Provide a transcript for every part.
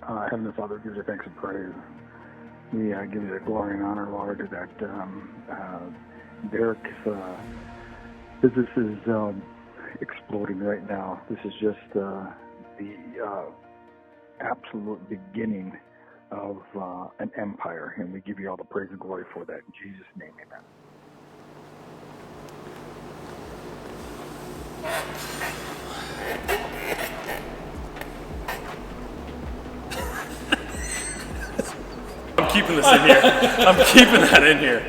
Heavenly Father, gives you thanks and praise. We give you the glory and honor, Lord, that Derek's business is exploding right now. This is just the absolute beginning of an empire, and we give you all the praise and glory for that. In Jesus' name, amen. I'm keeping this in here. I'm keeping that in here.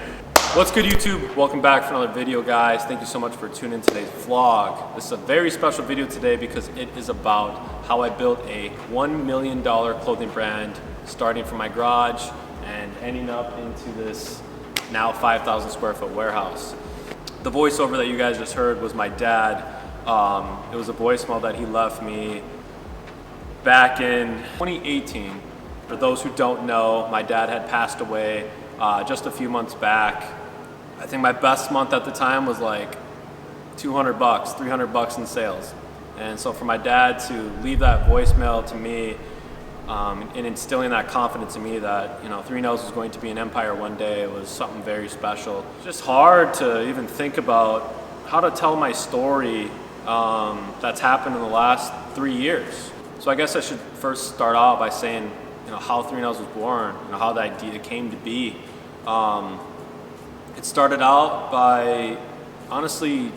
What's good, YouTube? Welcome back for another video, guys. Thank you so much for tuning in today's vlog. This is a very special video today because it is about how I built a $1 million clothing brand starting from my garage and ending up into this now 5,000 square foot warehouse. The voiceover that you guys just heard was my dad. It was a voicemail that he left me back in 2018. For those who don't know, my dad had passed away just a few months back. I think my best month at the time was like $200, $300 in sales. And so for my dad to leave that voicemail to me and instilling that confidence in me that, you know, 3 Nails was going to be an empire one day, it was something very special. It's just hard to even think about how to tell my story that's happened in the last 3 years. So I guess I should first start out by saying, you know, how 3 Nails was born, you know, how the idea came to be. It started out by, honestly,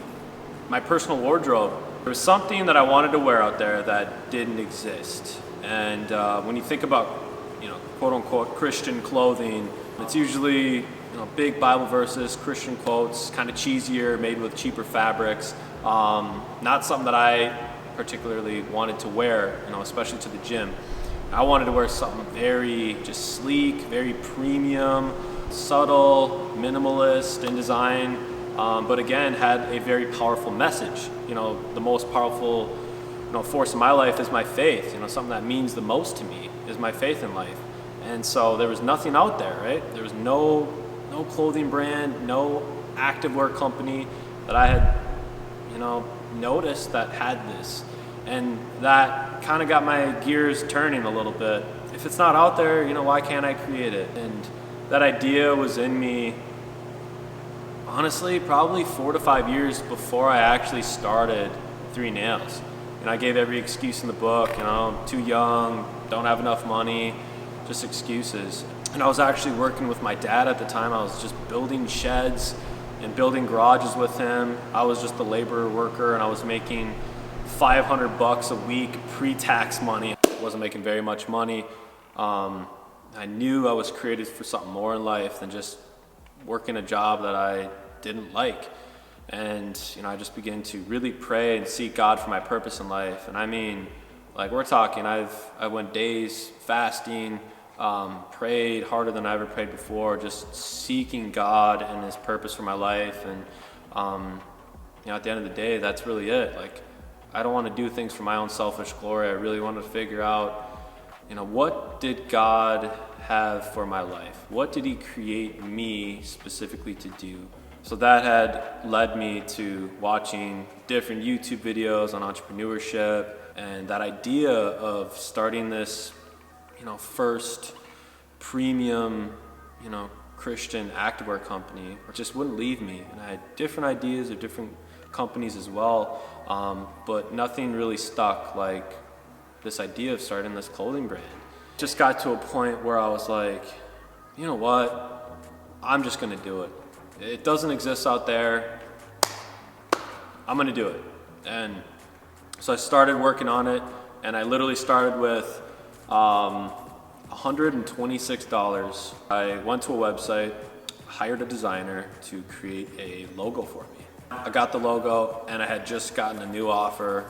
my personal wardrobe. There was something that I wanted to wear out there that didn't exist. And when you think about, you know, quote unquote Christian clothing, it's usually, you know, big Bible verses, Christian quotes, kind of cheesier, made with cheaper fabrics. Not something that I particularly wanted to wear, you know, especially to the gym. I wanted to wear something very just sleek, very premium, subtle, minimalist in design, but again, had a very powerful message. You know, the most powerful, you know, force in my life is my faith. You know, something that means the most to me is my faith in life. And so there was nothing out there, right? There was no clothing brand, no activewear company that I had, you know, noticed that had this. And that kind of got my gears turning a little bit. If it's not out there, you know, why can't I create it? And that idea was in me, honestly, probably 4 to 5 years before I actually started 3 Nails. And I gave every excuse in the book, you know, I'm too young, don't have enough money, just excuses. And I was actually working with my dad at the time. I was just building sheds and building garages with him. I was just the laborer worker, and I was making $500 a week pre-tax money. I wasn't making very much money. I knew I was created for something more in life than just working a job that I didn't like. And, you know, I just began to really pray and seek God for my purpose in life. And I mean, like, we're talking, I went days fasting, prayed harder than I ever prayed before, just seeking God and His purpose for my life. And, you know, at the end of the day, that's really it. Like, I don't want to do things for my own selfish glory. I really wanted to figure out, you know, what did God have for my life? What did He create me specifically to do? So that had led me to watching different YouTube videos on entrepreneurship, and that idea of starting this, you know, first premium, you know, Christian activewear company just wouldn't leave me. And I had different ideas of different companies as well, but nothing really stuck like this idea of starting this clothing brand. Just got to a point where I was like, you know what, I'm just gonna do it. It doesn't exist out there, I'm gonna do it. And so I started working on it, and I literally started with $126. I went to a website, hired a designer to create a logo for me. I got the logo, and I had just gotten a new offer,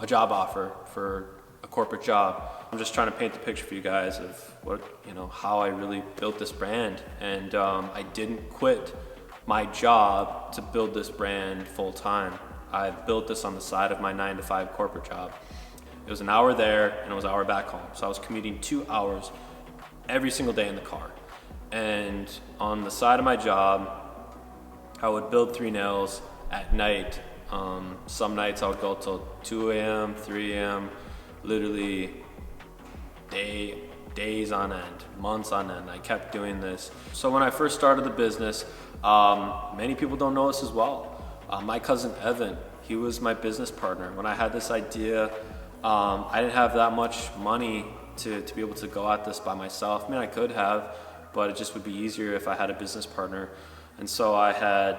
a job offer for a corporate job. I'm just trying to paint the picture for you guys of what, you know, how I really built this brand. And I didn't quit my job to build this brand full time. I built this on the side of my 9-to-5 corporate job. It was an hour there and it was an hour back home. So I was commuting 2 hours every single day in the car. And on the side of my job, I would build 3 Nails at night. Some nights I would go till 2 a.m., 3 a.m., literally days on end, months on end. I kept doing this. So when I first started the business, many people don't know this as well. My cousin Evan, he was my business partner. When I had this idea, I didn't have that much money to be able to go at this by myself. I mean, I could have, but it just would be easier if I had a business partner. And so I had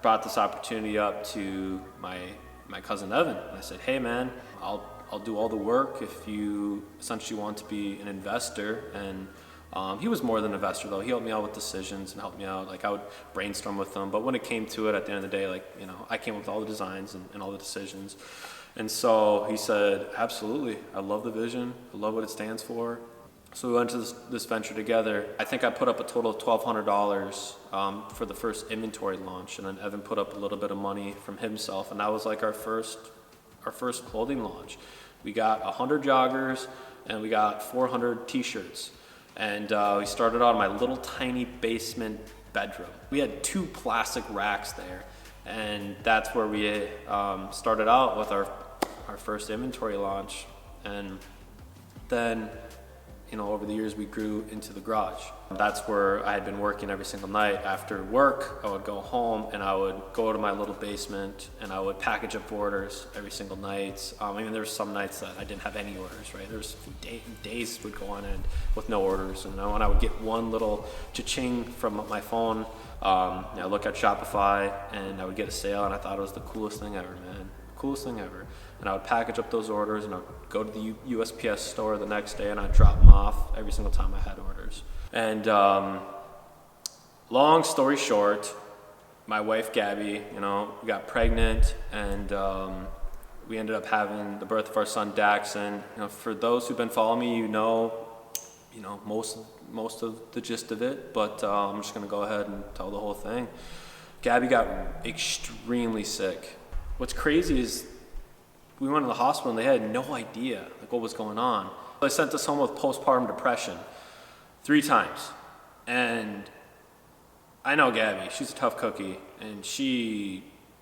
brought this opportunity up to my cousin Evan. And I said, hey man, I'll do all the work if you essentially want to be an investor. And he was more than an investor though. He helped me out with decisions and helped me out. Like I would brainstorm with him, but when it came to it at the end of the day, like, you know, I came up with all the designs and all the decisions. And so he said, absolutely, I love the vision, I love what it stands for. So we went to this venture together. I think I put up a total of $1,200 for the first inventory launch, and then Evan put up a little bit of money from himself, and that was like our first clothing launch. We got 100 joggers and we got 400 t-shirts. And we started out in my little tiny basement bedroom. We had 2 plastic racks there, and that's where we started out with our first inventory launch. And then, you know, over the years we grew into the garage. That's where I had been working every single night. After work, I would go home and I would go to my little basement and I would package up orders every single night. I mean, there were some nights that I didn't have any orders, right? There was days would go on end with no orders. And when I would get one little cha-ching from my phone, I look at Shopify and I would get a sale, and I thought it was the coolest thing ever, man. Coolest thing ever. And I would package up those orders and I would go to the USPS store the next day and I'd drop them off every single time I had orders. And long story short, my wife Gabby, you know, got pregnant, and we ended up having the birth of our son Daxon. You know, for those who've been following me, you know most of the gist of it, but I'm just gonna go ahead and tell the whole thing. Gabby got extremely sick. What's crazy is we went to the hospital and they had no idea like what was going on. They sent us home with postpartum depression 3 times. And I know Gabby, she's a tough cookie, and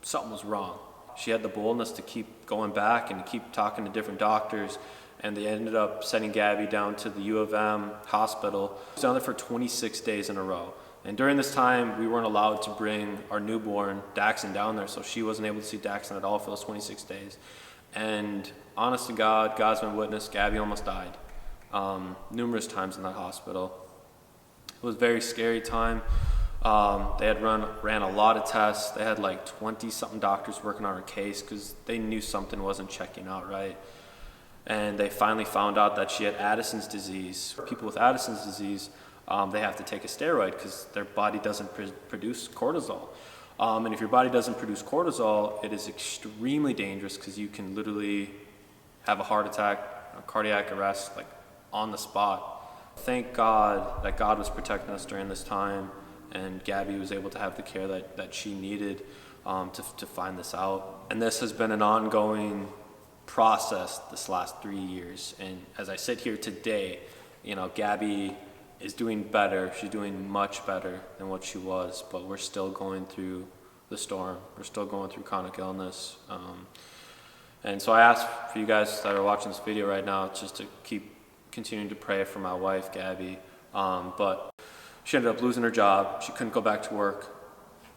something was wrong. She had the boldness to keep going back and keep talking to different doctors, and they ended up sending Gabby down to the U of M hospital. She was down there for 26 days in a row. And during this time, we weren't allowed to bring our newborn, Daxon, down there, so she wasn't able to see Daxon at all for those 26 days. And honest to God, God's been witness, Gabby almost died numerous times in that hospital. It was a very scary time. They had ran a lot of tests. They had like 20-something doctors working on her case because they knew something wasn't checking out right. And they finally found out that she had Addison's disease. People with Addison's disease, they have to take a steroid because their body doesn't produce cortisol. And if your body doesn't produce cortisol, it is extremely dangerous because you can literally have a heart attack, a cardiac arrest, like on the spot. Thank God that God was protecting us during this time, and Gabby was able to have the care that she needed to find this out. And this has been an ongoing process this last 3 years. And as I sit here today, you know, Gabby is doing better. She's doing much better than what she was, but we're still going through the storm. We're still going through chronic illness. And so I ask for you guys that are watching this video right now just to keep continuing to pray for my wife, Gabby. But she ended up losing her job. She couldn't go back to work.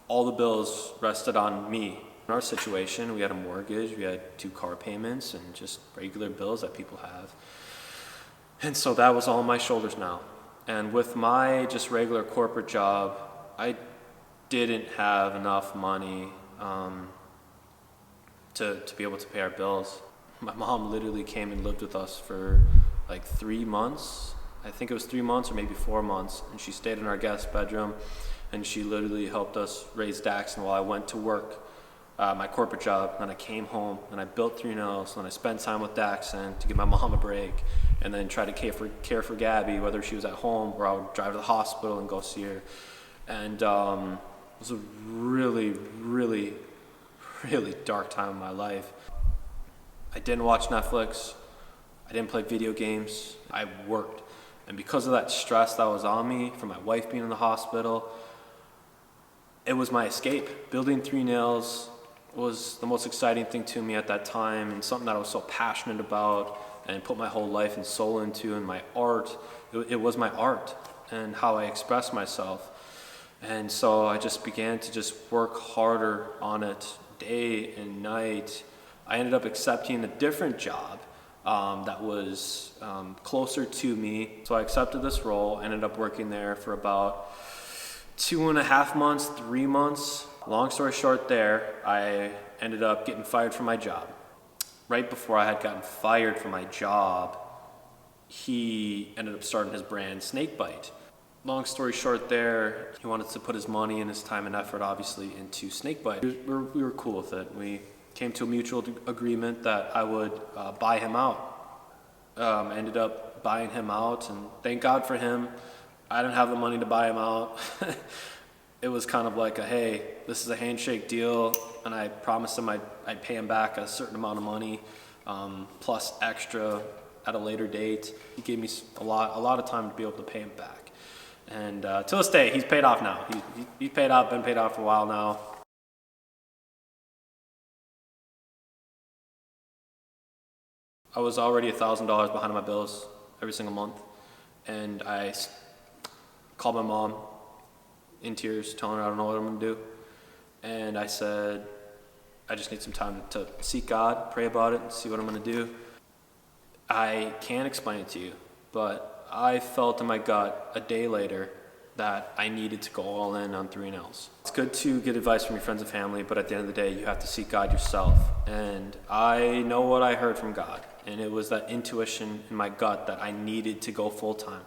All the bills rested on me. In our situation, we had a mortgage, we had 2 car payments, and just regular bills that people have. And so that was all on my shoulders now. And with my just regular corporate job, I didn't have enough money to be able to pay our bills. My mom literally came and lived with us for like 3 months. I think it was 3 months or maybe 4 months, and she stayed in our guest bedroom, and she literally helped us raise Daxon while I went to work, my corporate job. Then I came home and I built 3 nails, and I spent time with Daxon to give my mom a break, and then try to care for Gabby, whether she was at home or I would drive to the hospital and go see her. And it was a really, really, really dark time in my life. I didn't watch Netflix. I didn't play video games. I worked. And because of that stress that was on me from my wife being in the hospital, it was my escape. Building 3 nails was the most exciting thing to me at that time, and something that I was so passionate about. and put my whole life and soul into, and my art, it was my art and how I express myself. And so I just began to just work harder on it day and night. I ended up accepting a different job that was closer to me. So I accepted this role, ended up working there for about 2.5 months, 3 months. Long story short there, I ended up getting fired from my job. Right before I had gotten fired from my job, he ended up starting his brand Snakebite. Long story short there, he wanted to put his money and his time and effort obviously into Snakebite. We were cool with it. We came to a mutual agreement that I would buy him out. I ended up buying him out, and thank God for him. I didn't have the money to buy him out. It was kind of like hey, this is a handshake deal, and I promised him I'd pay him back a certain amount of money, plus extra at a later date. He gave me a lot of time to be able to pay him back. And to this day, he's paid off now. He's paid off, been paid off for a while now. I was already $1,000 behind on my bills every single month. And I called my mom in tears, telling her I don't know what I'm gonna do. And I said, I just need some time to seek God, pray about it, and see what I'm gonna do. I can't explain it to you, but I felt in my gut a day later that I needed to go all in on 3Ls. It's good to get advice from your friends and family, but at the end of the day, you have to seek God yourself. And I know what I heard from God, and it was that intuition in my gut that I needed to go full time.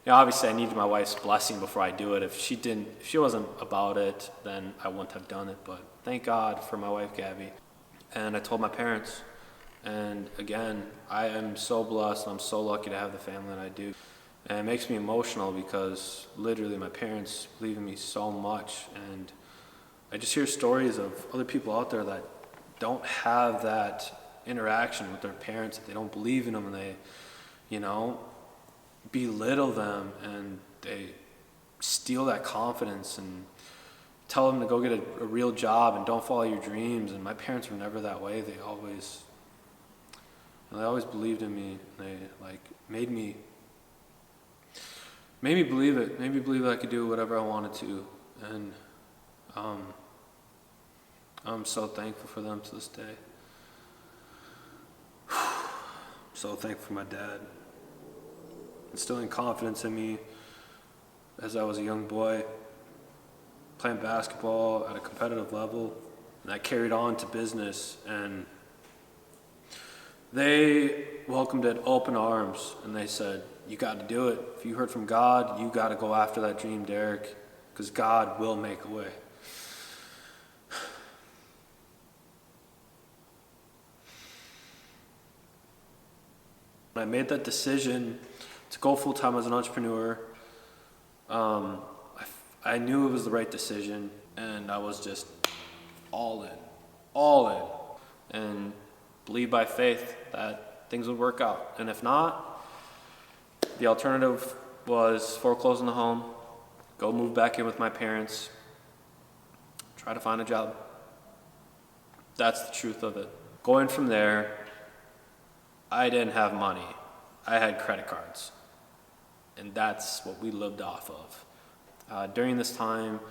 Now, obviously, I needed my wife's blessing before I do it. If she wasn't about it, then I wouldn't have done it. But thank God for my wife, Gabby. And I told my parents. And again, I am so blessed. I'm so lucky to have the family that I do. And it makes me emotional because literally my parents believe in me so much. And I just hear stories of other people out there that don't have that interaction with their parents, that they don't believe in them, and they, belittle them, and they steal that confidence and tell them to go get a real job and don't follow your dreams. And my parents were never that way. They always believed in me. They made me believe it. Made me believe that I could do whatever I wanted to. And I'm so thankful for them to this day. So thankful for my dad. Instilling confidence in me as I was a young boy, playing basketball at a competitive level. And I carried on to business, and they welcomed it open arms, and they said, you got to do it. If you heard from God, you got to go after that dream, Derek, because God will make a way. When I made that decision to go full-time as an entrepreneur, I knew it was the right decision, and I was just all in, and believe by faith that things would work out. And if not, the alternative was foreclosing the home, go move back in with my parents, try to find a job. That's the truth of it. Going from there, I didn't have money. I had credit cards. And that's what we lived off of. During this time,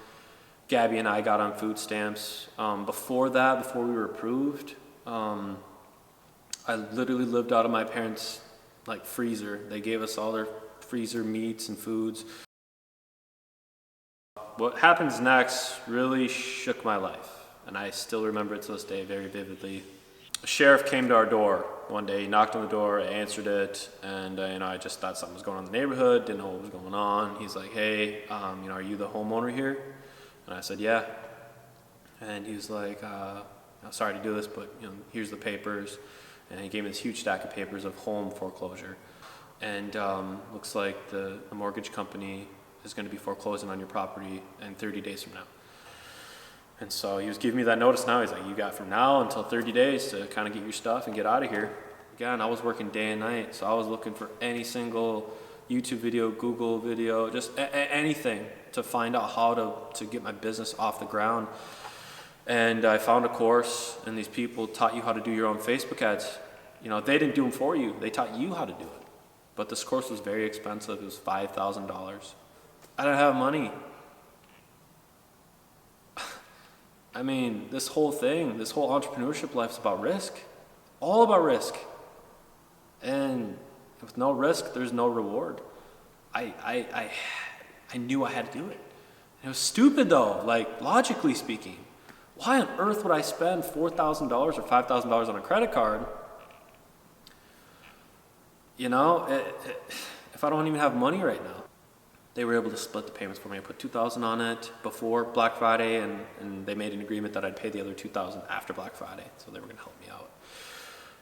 Gabby and I got on food stamps. Before we were approved, I literally lived out of my parents' freezer. They gave us all their freezer meats and foods. What happens next really shook my life, and I still remember it to this day very vividly. A sheriff came to our door one day. He knocked on the door, I answered it, and I just thought something was going on in the neighborhood, didn't know what was going on. He's like, hey, are you the homeowner here? And I said, yeah. And he was like, sorry to do this, but here's the papers. And he gave me this huge stack of papers of home foreclosure. And looks like the mortgage company is going to be foreclosing on your property in 30 days from now. And so he was giving me that notice now. He's like, you got from now until 30 days to kind of get your stuff and get out of here. Again, I was working day and night, so I was looking for any single YouTube video, Google video, just anything to find out how to get my business off the ground. And I found a course, and these people taught you how to do your own Facebook ads. they didn't do them for you. They taught you how to do it. But this course was very expensive. It was $5,000. I didn't have money. I mean, this whole entrepreneurship life is about risk. All about risk. And with no risk, there's no reward. I knew I had to do it. It was stupid though, like logically speaking. Why on earth would I spend $4,000 or $5,000 on a credit card? If I don't even have money right now. They were able to split the payments for me. I put $2,000 on it before Black Friday, and they made an agreement that I'd pay the other $2,000 after Black Friday. So they were going to help me out.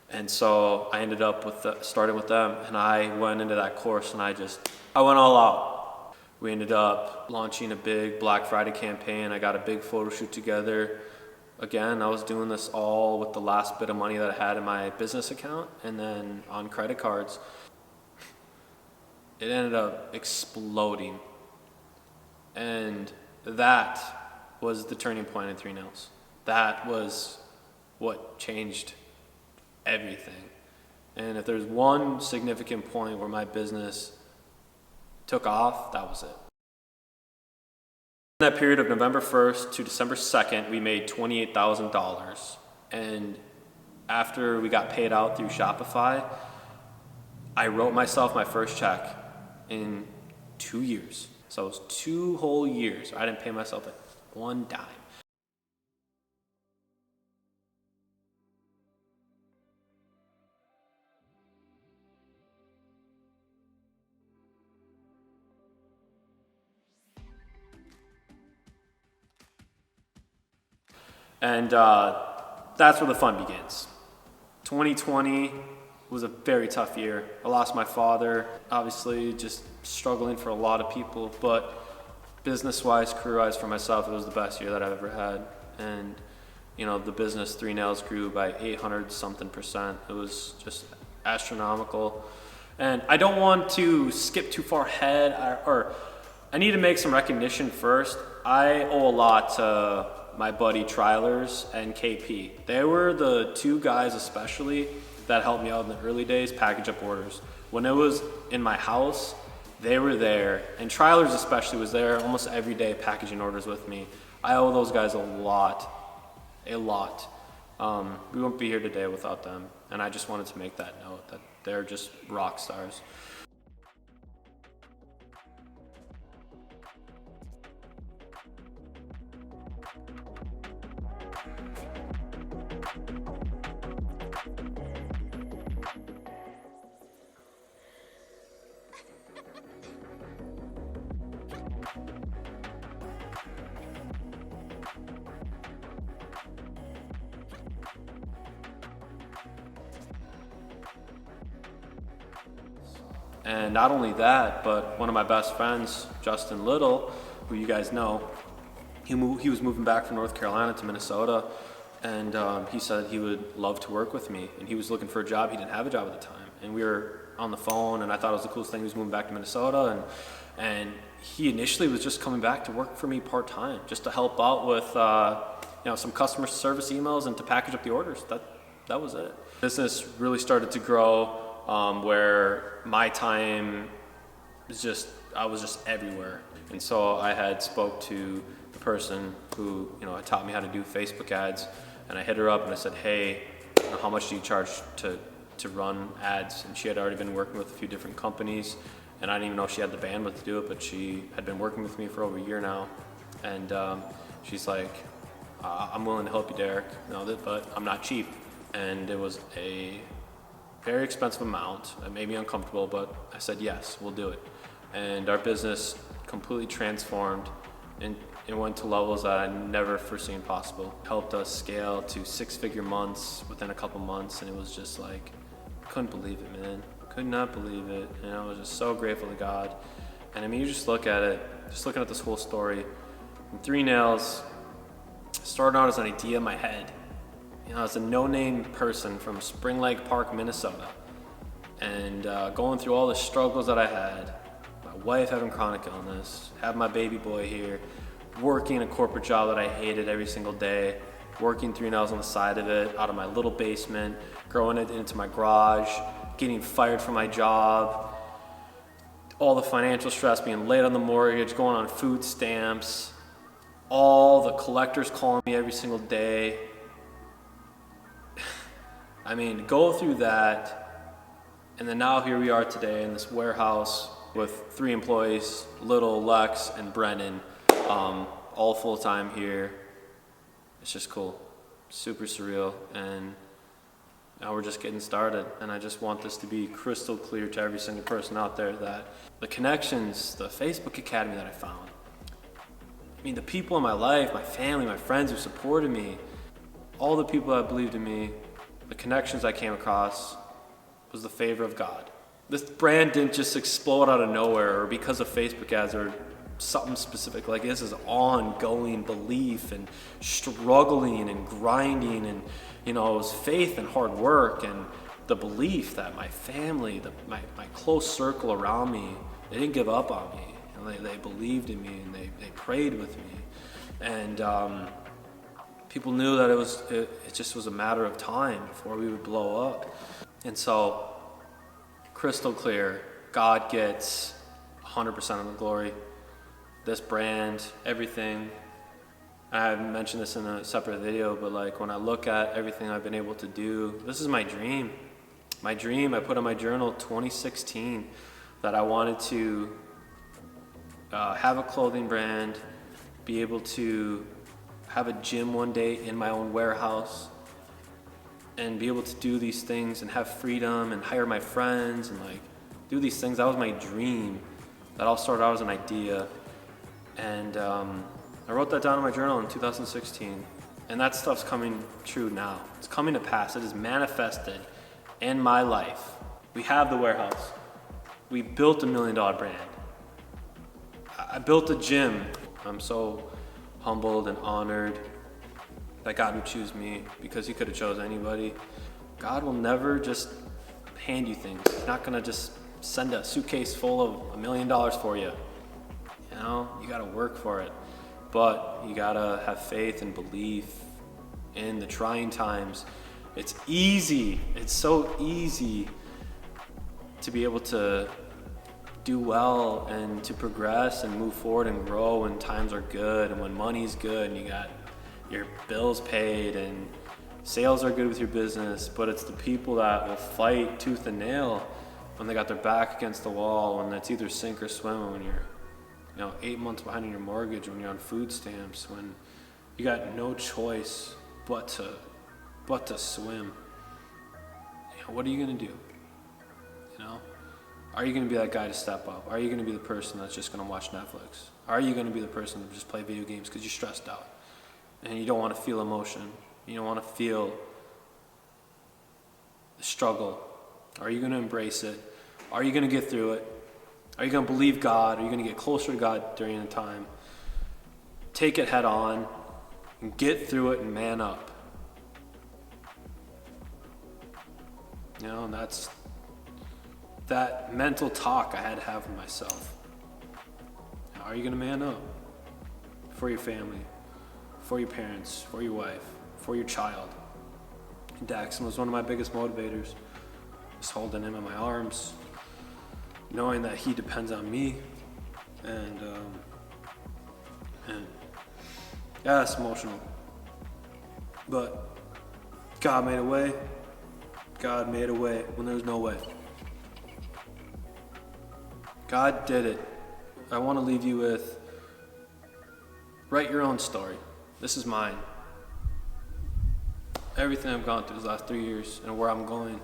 And so I ended up starting with them, and I went into that course, and I went all out. We ended up launching a big Black Friday campaign. I got a big photo shoot together. Again, I was doing this all with the last bit of money that I had in my business account, and then on credit cards. It ended up exploding. And that was the turning point in 3 Nails. That was what changed everything. And if there's one significant point where my business took off, that was it. In that period of November 1st to December 2nd, we made $28,000. And after we got paid out through Shopify, I wrote myself my first check in 2 years. So it was 2 whole years. I didn't pay myself one dime. And that's where the fun begins. 2020 was a very tough year. I lost my father, obviously just struggling for a lot of people, but business-wise, career-wise for myself, it was the best year that I've ever had. And the business 3 Nails grew by 800-something%. It was just astronomical. And I don't want to skip too far ahead, or I need to make some recognition first. I owe a lot to my buddy Trailers and KP. They were the 2 guys especially that helped me out in the early days, package up orders. When it was in my house, they were there, and Trailers especially was there almost every day packaging orders with me. I owe those guys a lot. We wouldn't be here today without them, and I just wanted to make that note that they're just rock stars. And not only that, but one of my best friends, Justin Little, who you guys know, he was moving back from North Carolina to Minnesota, and he said he would love to work with me. And he was looking for a job. He didn't have a job at the time. And we were on the phone, and I thought it was the coolest thing. He was moving back to Minnesota, and he initially was just coming back to work for me part-time, just to help out with some customer service emails and to package up the orders. That was it. Business really started to grow. Where my time I was just everywhere. And so I had spoke to the person who, had taught me how to do Facebook ads, and I hit her up and I said, hey, how much do you charge to run ads? And she had already been working with a few different companies, and I didn't even know she had the bandwidth to do it, but she had been working with me for over a year now. And she's like, I'm willing to help you, Derek, but I'm not cheap. And it was a very expensive amount. It made me uncomfortable, but I said, yes, we'll do it. And our business completely transformed, and it went to levels that I never foreseen possible. Helped us scale to 6-figure months within a couple months, and it was just like, couldn't believe it, man. Could not believe it. And I was just so grateful to God. And I mean, you just look at it, just looking at this whole story. 3 Nails started out as an idea in my head. As a no-name person from Spring Lake Park, Minnesota, and going through all the struggles that I had, my wife having chronic illness, have my baby boy here, working a corporate job that I hated every single day, working 3 nails on the side of it, out of my little basement, growing it into my garage, getting fired from my job, all the financial stress, being late on the mortgage, going on food stamps, all the collectors calling me every single day. I mean, go through that, and then now here we are today in this warehouse with 3 employees, Little, Lex, and Brennan, all full-time here. It's just cool, super surreal, and now we're just getting started. And I just want this to be crystal clear to every single person out there that the connections, the Facebook Academy that I found, I mean, the people in my life, my family, my friends who supported me, all the people that believed in me, the connections I came across was the favor of God. This brand didn't just explode out of nowhere or because of Facebook ads or something specific. Like, this is ongoing belief and struggling and grinding, and it was faith and hard work and the belief that my family, my close circle around me, they didn't give up on me, and they believed in me, and they prayed with me, and people knew that it just was a matter of time before we would blow up. And so, crystal clear, God gets 100% of the glory. This brand, everything. I haven't mentioned this in a separate video, but like, when I look at everything I've been able to do, this is my dream. My dream, I put in my journal 2016 that I wanted to have a clothing brand, be able to have a gym one day in my own warehouse, and be able to do these things and have freedom and hire my friends and like do these things. That was my dream. That all started out as an idea. And I wrote that down in my journal in 2016. And that stuff's coming true now. It's coming to pass. It is manifested in my life. We have the warehouse. We built $1 million brand. I built a gym. I'm so humbled and honored that God would choose me, because he could have chose anybody. God will never just hand you things. He's not gonna just send a suitcase full of $1 million for you. You gotta work for it. But you gotta have faith and belief in the trying times. It's easy, it's so easy to be able to do well and to progress and move forward and grow when times are good and when money's good and you got your bills paid and sales are good with your business. But it's the people that will fight tooth and nail when they got their back against the wall, when it's either sink or swim, when you're 8 months behind on your mortgage, when you're on food stamps, when you got no choice but to swim. What are you gonna do? Are you gonna be that guy to step up? Are you gonna be the person that's just gonna watch Netflix? Are you gonna be the person to just play video games because you're stressed out and you don't want to feel emotion? You don't want to feel the struggle. Are you gonna embrace it? Are you gonna get through it? Are you going to believe God? Are you going to get closer to God during the time? Take it head on and get through it and man up. And that's that mental talk I had to have with myself. Are you going to man up for your family, for your parents, for your wife, for your child? Daxon was one of my biggest motivators. Just holding him in my arms, knowing that he depends on me, and yeah, it's emotional. But God made a way. God made a way when there was no way. God did it. I want to leave you with, write your own story. This is mine. Everything I've gone through these last 3 years and where I'm going,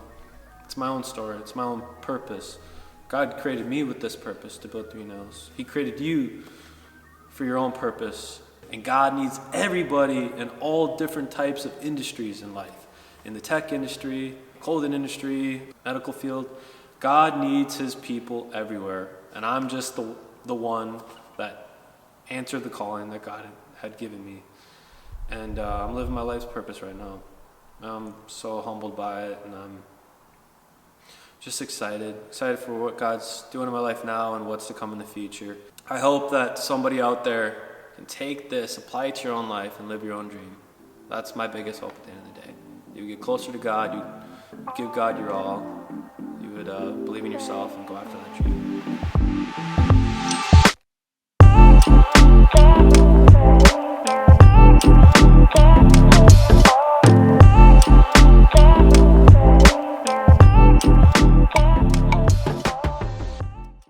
it's my own story. It's my own purpose. God created me with this purpose to build 3 nails. He created you for your own purpose. And God needs everybody in all different types of industries in life. In the tech industry, clothing industry, medical field. God needs his people everywhere. And I'm just the one that answered the calling that God had given me. And I'm living my life's purpose right now. I'm so humbled by it, and I'm just excited for what God's doing in my life now and what's to come in the future. I hope that somebody out there can take this, apply it to your own life, and live your own dream. That's my biggest hope at the end of the day. You would get closer to God, you give God your all, you would believe in yourself and go after that dream.